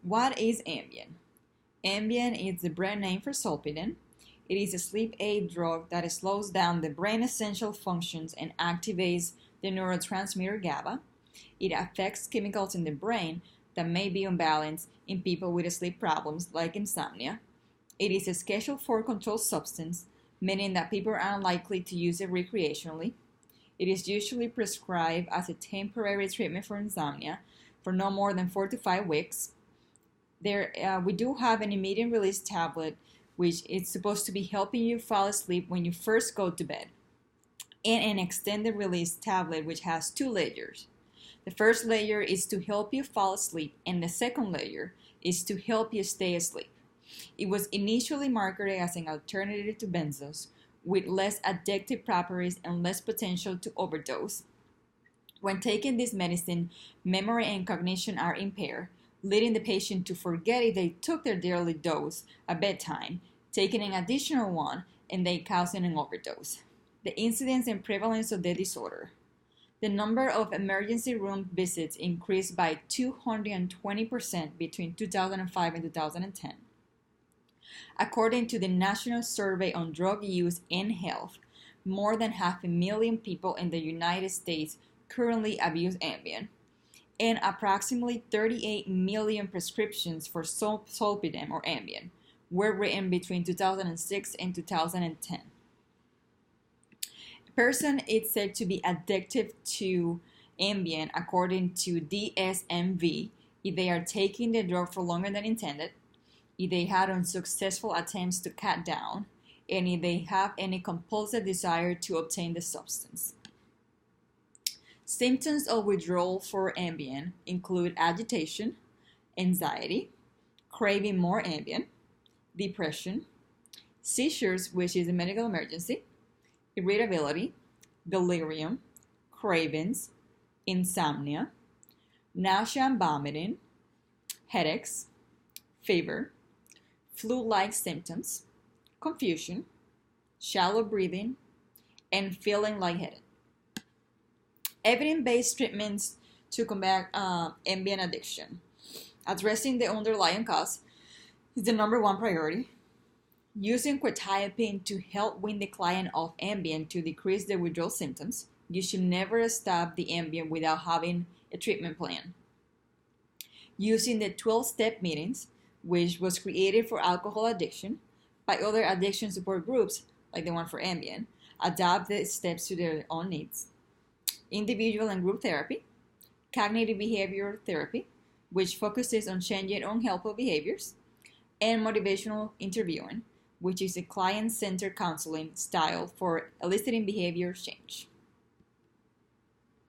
What is Ambien? Ambien is the brand name for Zolpidem. It is a sleep aid drug that slows down the brain essential functions and activates the neurotransmitter GABA. It affects chemicals in the brain that may be unbalanced in people with sleep problems like insomnia. It is a Schedule IV controlled substance, meaning that people are unlikely to use it recreationally. It is usually prescribed as a temporary treatment for insomnia for no more than 4 to 5 weeks. We do have an immediate release tablet, which is supposed to be helping you fall asleep when you first go to bed, and an extended release tablet, which has 2 layers. The first layer is to help you fall asleep, and the second layer is to help you stay asleep. It was initially marketed as an alternative to benzos, with less addictive properties and less potential to overdose. When taking this medicine, memory and cognition are impaired, leading the patient to forget if they took their daily dose at bedtime, taking an additional one, and they causing an overdose. The incidence and prevalence of the disorder. The number of emergency room visits increased by 220% between 2005 and 2010. According to the National Survey on Drug Use and Health, more than 500,000 people in the United States currently abuse Ambien, and approximately 38 million prescriptions for Zolpidem or Ambien were written between 2006 and 2010. A person is said to be addicted to Ambien according to DSMV if they are taking the drug for longer than intended, if they had unsuccessful attempts to cut down, and if they have any compulsive desire to obtain the substance. Symptoms of withdrawal for Ambien include agitation, anxiety, craving more Ambien, depression, seizures, which is a medical emergency, irritability, delirium, cravings, insomnia, nausea and vomiting, headaches, fever, flu-like symptoms, confusion, shallow breathing, and feeling lightheaded. Evidence-based treatments to combat Ambien addiction. Addressing the underlying cause is the number one priority. Using quetiapine to help wean the client off Ambien to decrease the withdrawal symptoms. You should never stop the Ambien without having a treatment plan. Using the 12-step meetings, which was created for alcohol addiction by other addiction support groups, like the one for Ambien, adapt the steps to their own needs. Individual and group therapy, cognitive behavior therapy, which focuses on changing unhelpful behaviors, and motivational interviewing, which is a client-centered counseling style for eliciting behavior change.